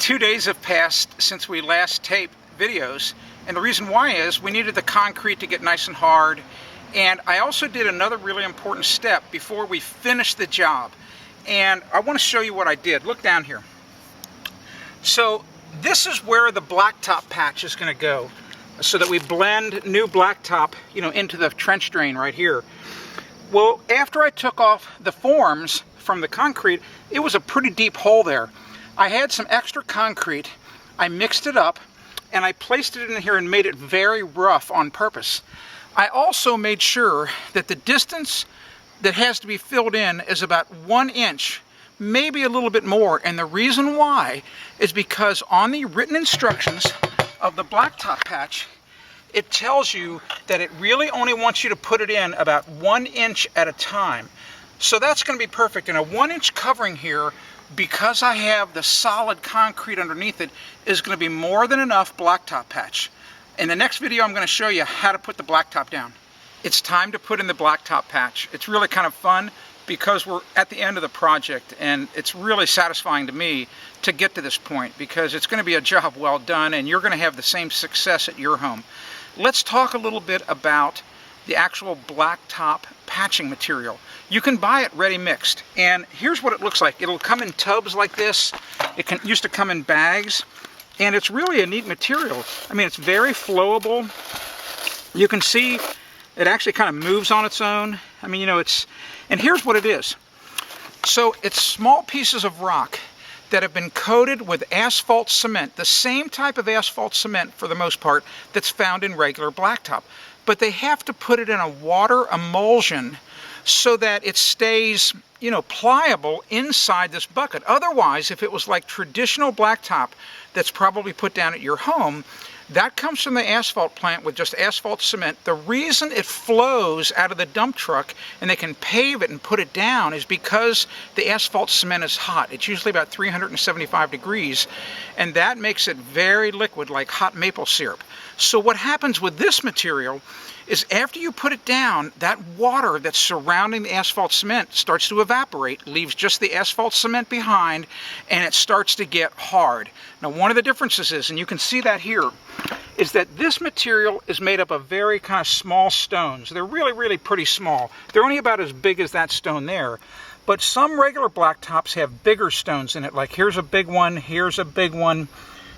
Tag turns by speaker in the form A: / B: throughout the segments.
A: 2 days have passed since we last taped videos, and the reason why is we needed the concrete to get nice and hard, and I also did another really important step before we finished the job, and I want to show you what I did. Look down here. So this is where the blacktop patch is going to go, so that we blend new blacktop, into the trench drain right here. Well, after I took off the forms from the concrete, it was a pretty deep hole there. I had some extra concrete, I mixed it up, and I placed it in here and made it very rough on purpose. I also made sure that the distance that has to be filled in is about 1 inch, maybe a little bit more, and the reason why is because on the written instructions of the blacktop patch, it tells you that it really only wants you to put it in about 1 inch at a time. So that's going to be perfect. And a 1 inch covering here, because I have the solid concrete underneath it, is going to be more than enough blacktop patch. In the next video, I'm going to show you how to put the blacktop down. It's time to put in the blacktop patch. It's really kind of fun because we're at the end of the project, and it's really satisfying to me to get to this point because it's going to be a job well done and you're going to have the same success at your home. Let's talk a little bit about the actual blacktop patching material. You can buy it ready mixed, and here's what it looks like. It'll come in tubs like this. It used to come in bags, and it's really a neat material. I mean, it's very flowable. You can see it actually kind of moves on its own. I mean, and here's what it is. So it's small pieces of rock that have been coated with asphalt cement, the same type of asphalt cement for the most part that's found in regular blacktop. But they have to put it in a water emulsion so that it stays, pliable inside this bucket. Otherwise, if it was like traditional blacktop that's probably put down at your home, that comes from the asphalt plant with just asphalt cement. The reason it flows out of the dump truck and they can pave it and put it down is because the asphalt cement is hot. It's usually about 375 degrees, and that makes it very liquid, like hot maple syrup. So what happens with this material is after you put it down, that water that's surrounding the asphalt cement starts to evaporate, leaves just the asphalt cement behind, and it starts to get hard. Now, one of the differences is, and you can see that here, is that this material is made up of very kind of small stones. They're really, really pretty small. They're only about as big as that stone there. But some regular blacktops have bigger stones in it, like here's a big one, here's a big one,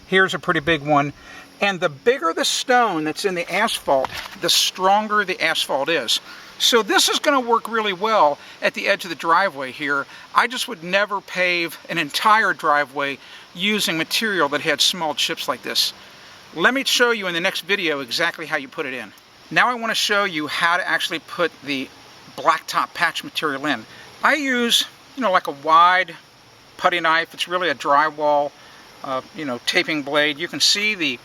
A: here's a pretty big one. And the bigger the stone that's in the asphalt, the stronger the asphalt is. So this is going to work really well at the edge of the driveway here. I just would never pave an entire driveway using material that had small chips like this. Let me show you in the next video exactly how you put it in. Now I want to show you how to actually put the blacktop patch material in. I use, like a wide putty knife. It's really a drywall, taping blade. You can see the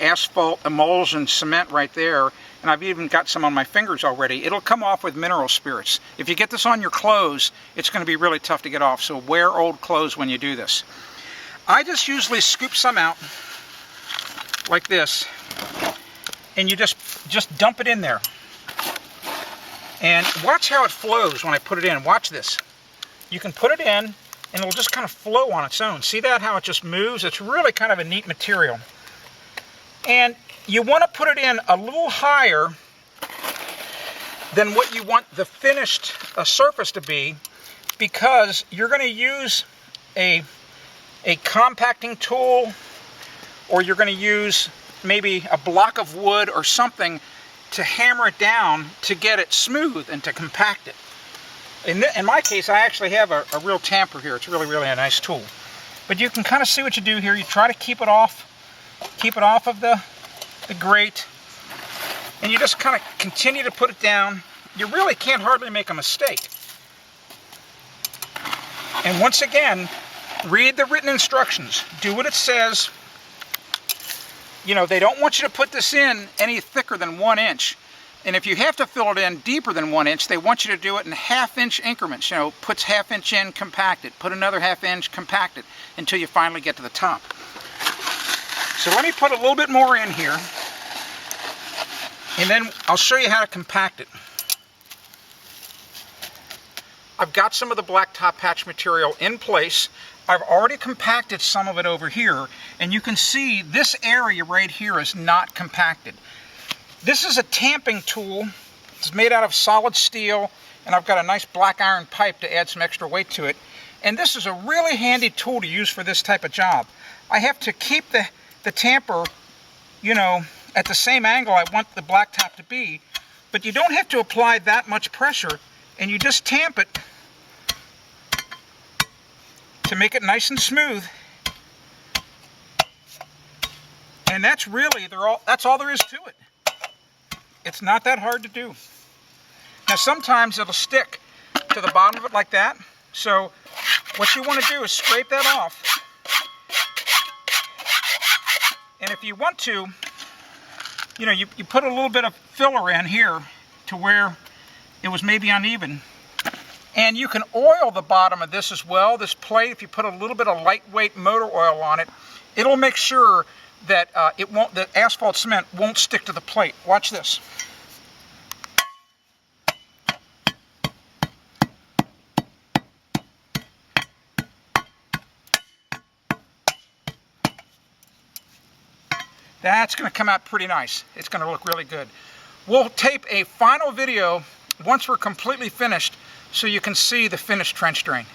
A: asphalt emulsion cement right there, and I've even got some on my fingers already. It'll come off with mineral spirits. If you get this on your clothes, it's going to be really tough to get off, so wear old clothes when you do this. I just usually scoop some out like this, and you just dump it in there. And watch how it flows when I put it in. Watch this. You can put it in, and it'll just kind of flow on its own. See that, how it just moves? It's really kind of a neat material. And you want to put it in a little higher than what you want the finished surface to be, because you're going to use a compacting tool, or you're going to use maybe a block of wood or something to hammer it down to get it smooth and to compact it. In my case, I actually have a real tamper here. It's really, really a nice tool. But you can kind of see what you do here. You try to keep it off of the grate, and you just kind of continue to put it down. You really can't hardly make a mistake. And once again, read the written instructions. Do what it says. They don't want you to put this in any thicker than 1 inch. And if you have to fill it in deeper than 1 inch, they want you to do it in half-inch increments. Puts half-inch in, compact it. Put another half-inch, compact it, until you finally get to the top. So let me put a little bit more in here, and then I'll show you how to compact it. I've got some of the blacktop patch material in place. I've already compacted some of it over here, and you can see this area right here is not compacted. This is a tamping tool. It's made out of solid steel, and I've got a nice black iron pipe to add some extra weight to it. And this is a really handy tool to use for this type of job. I have to keep the tamper, you know, at the same angle I want the blacktop to be, but you don't have to apply that much pressure, and you just tamp it to make it nice and smooth. And that's really, that's all there is to it. It's not that hard to do. Now sometimes it'll stick to the bottom of it like that. So what you want to do is scrape that off. And if you want to, you know, you put a little bit of filler in here to where it was maybe uneven. And you can oil the bottom of this as well. This plate, if you put a little bit of lightweight motor oil on it, it'll make sure that the asphalt cement won't stick to the plate. Watch this. That's going to come out pretty nice. It's going to look really good. We'll tape a final video once we're completely finished so you can see the finished trench drain.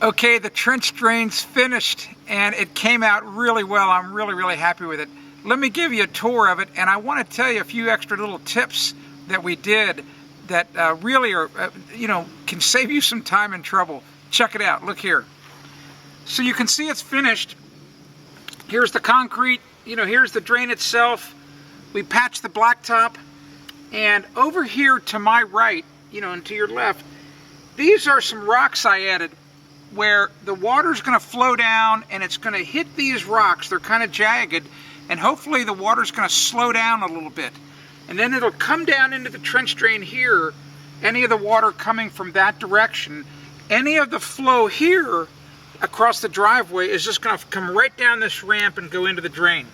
A: Okay, the trench drain's finished and it came out really well. I'm really happy with it. Let me give you a tour of it, and I want to tell you a few extra little tips that we did that really are, you know, can save you some time and trouble. Check it out. Look here. So you can see it's finished. Here's the concrete. You know, here's the drain itself. We patched the blacktop, and over here to my right, you know, and to your left, these are some rocks I added where the water's going to flow down and it's going to hit these rocks. They're kind of jagged, and hopefully the water's going to slow down a little bit. And then it'll come down into the trench drain here, any of the water coming from that direction. Any of the flow here across the driveway is just going to come right down this ramp and go into the drain.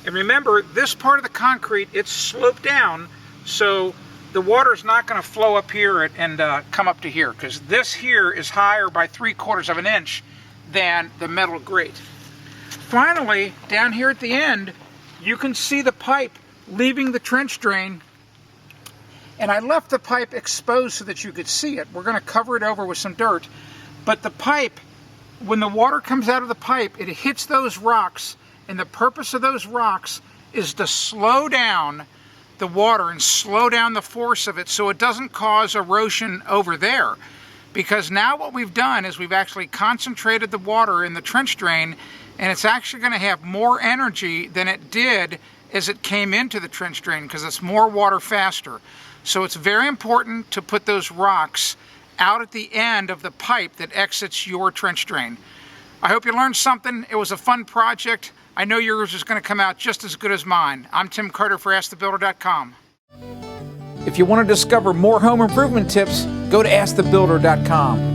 A: And remember, this part of the concrete, it's sloped down, so the water's not going to flow up here and come up to here, because this here is higher by 3/4 of an inch than the metal grate. Finally, down here at the end, you can see the pipe leaving the trench drain, and I left the pipe exposed so that you could see it. We're going to cover it over with some dirt, but the pipe, when the water comes out of the pipe, it hits those rocks, and the purpose of those rocks is to slow down the water and slow down the force of it so it doesn't cause erosion over there. Because now what we've done is we've actually concentrated the water in the trench drain, and it's actually going to have more energy than it did as it came into the trench drain, because it's more water faster. So it's very important to put those rocks out at the end of the pipe that exits your trench drain. I hope you learned something. It was a fun project. I know yours is going to come out just as good as mine. I'm Tim Carter for AskTheBuilder.com. If you want to discover more home improvement tips, go to AskTheBuilder.com.